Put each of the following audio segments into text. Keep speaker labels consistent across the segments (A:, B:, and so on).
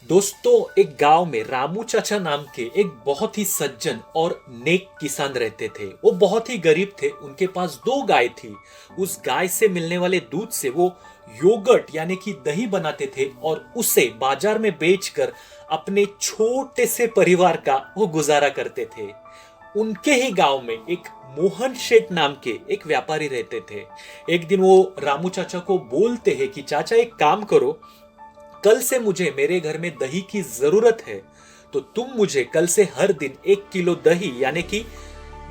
A: दोस्तों, एक गांव में रामू चाचा नाम के एक बहुत ही सज्जन और नेक किसान रहते थे। वो बहुत ही गरीब थे। उनके पास दो गाय थी। उस गाय से मिलने वाले दूध से वो योगर्ट यानी कि दही बनाते थे और उसे बाजार में बेचकर अपने छोटे से परिवार का वो गुजारा करते थे। उनके ही गांव में एक मोहन शेठ नाम के एक व्यापारी रहते थे। एक दिन वो रामू चाचा को बोलते हैं कि चाचा, एक काम करो, कल से मुझे मेरे घर में दही की जरूरत है, तो तुम मुझे कल से हर दिन 1 किलो दही यानी कि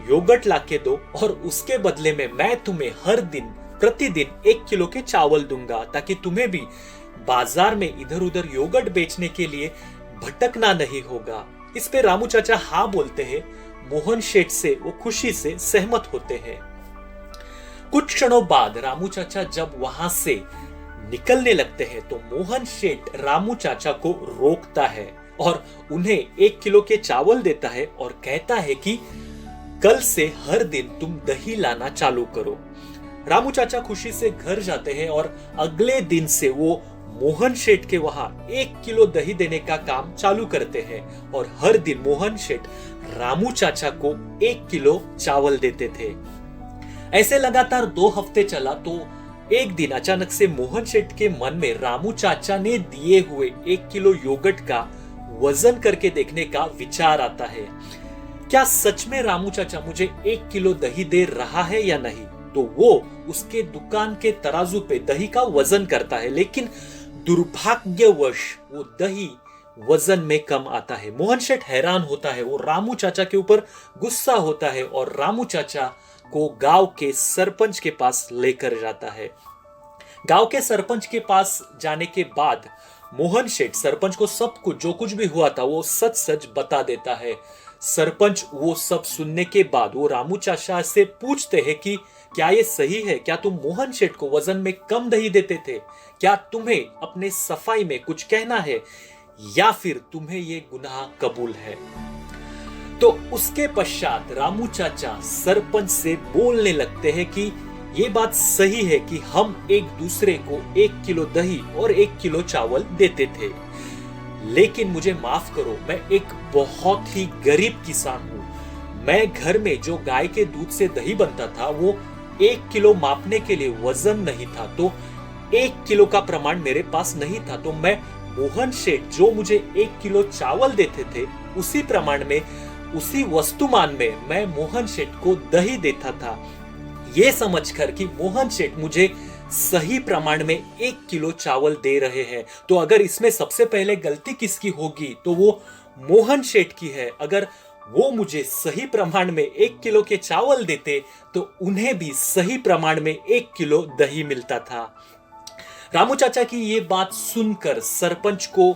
A: योगर्ट लाके दो और उसके बदले में मैं तुम्हें हर दिन प्रतिदिन 1 किलो के चावल दूंगा, ताकि तुम्हें भी बाजार में इधर उधर योगर्ट बेचने के लिए भटकना नहीं होगा। इस पे रामू चाचा हाँ बोलते हैं। मोहन शेठ से वो खुशी से सहमत होते हैं। कुछ क्षणों बाद रामू चाचा जब वहां से निकलने लगते हैं तो मोहन शेठ रामू चाचा को रोकता है और उन्हें 1 किलो के चावल देता है और कहता है कि कल से हर दिन तुम दही लाना चालू करो। रामू चाचा खुशी से घर जाते हैं और अगले दिन से वो मोहन शेठ के वहां 1 किलो दही देने का काम चालू करते हैं और हर दिन मोहन शेठ रामू चाचा को 1 किलो चावल देते थे। ऐसे लगातार 2 हफ्ते चला तो एक दिन अचानक से मोहन शेठ के मन में रामू चाचा ने दिए हुए 1 किलो योगर्ट का वजन करके देखने का विचार आता है। क्या सच में रामू चाचा मुझे 1 किलो दही दे रहा है या नहीं? तो वो उसके दुकान के तराजू पे दही का वजन करता है, लेकिन दुर्भाग्यवश वो दही वजन में कम आता है। मोहन शेठ हैरान होता है। वो रामू चाचा के ऊपर गुस्सा होता है और रामू चाचा को गांव के सरपंच के पास लेकर जाता है। गांव के सरपंच के पास जाने के बाद मोहन शेठ सरपंच को सब कुछ जो कुछ भी हुआ था वो सच सच बता देता है। सरपंच वो सब सुनने के बाद वो रामू चाचा से पूछते हैं कि क्या ये सही है? क्या तुम मोहन शेठ को वजन में कम दही देते थे? क्या तुम्हें अपने सफाई में कुछ कहना है या फिर तुम्हें ये गुनाह कबूल है? तो उसके पश्चात रामू चाचा सरपंच से बोलने लगते हैं कि ये बात सही है कि हम एक दूसरे को 1 किलो दही और 1 किलो चावल देते थे, लेकिन मुझे माफ करो, मैं एक बहुत ही गरीब किसान हूं। मैं घर में जो गाय के दूध से दही बनता था वो 1 किलो मापने के लिए वजन नहीं था, तो 1 किलो का प्रमाण मेरे पास नहीं था। तो मैं मोहन शेठ जो मुझे 1 किलो चावल देते थे उसी प्रमाण में, उसी वस्तुमान में मैं मोहन शेठ को दही देता था, ये समझकर कि मोहन शेठ मुझे सही प्रमाण में 1 किलो चावल दे रहे हैं। तो अगर इसमें सबसे पहले गलती किसकी होगी तो वो मोहन शेठ की है। अगर वो मुझे सही प्रमाण में 1 किलो के चावल देते तो उन्हें भी सही प्रमाण में 1 किलो दही मिलता था। रामू चाचा की ये बात सुनकर सरपंच को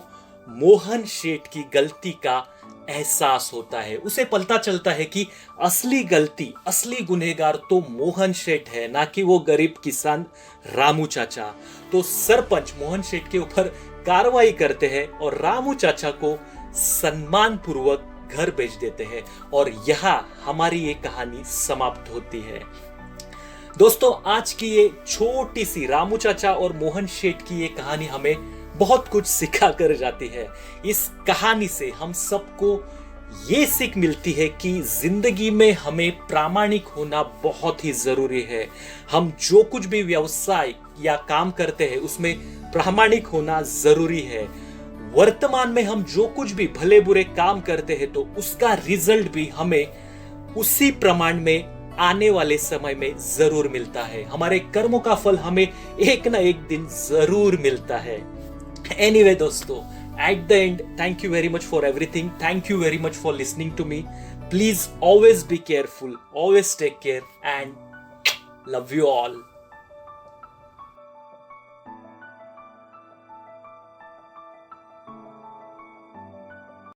A: मोहन शेठ की गलती का एहसास होता है। उसे पता चलता है कि असली गलती, असली गुनहगार तो मोहन शेठ है, ना कि वो गरीब किसान रामू चाचा। तो सरपंच मोहन शेठ के ऊपर कार्रवाई करते हैं और रामू चाचा को सम्मान पूर्वक घर भेज देते हैं और यहाँ हमारी ये कहानी समाप्त होती है। दोस्तों, आज की ये छोटी सी रामू चाचा और मोहन शेठ की ये कहानी हमें बहुत कुछ सिखा कर जाती है। इस कहानी से हम सबको ये सीख मिलती है कि जिंदगी में हमें प्रामाणिक होना बहुत ही जरूरी है। हम जो कुछ भी व्यवसाय या काम करते हैं उसमें प्रामाणिक होना जरूरी है। वर्तमान में हम जो कुछ भी भले बुरे काम करते हैं तो उसका रिजल्ट भी हमें उसी प्रमाण में आने वाले समय में जरूर मिलता है। हमारे कर्मों का फल हमें एक ना एक दिन जरूर मिलता है। Anyway, दोस्तों, at the end, thank you very much for everything. Thank you very much for listening to me. Please always be careful, always take care, and love you all.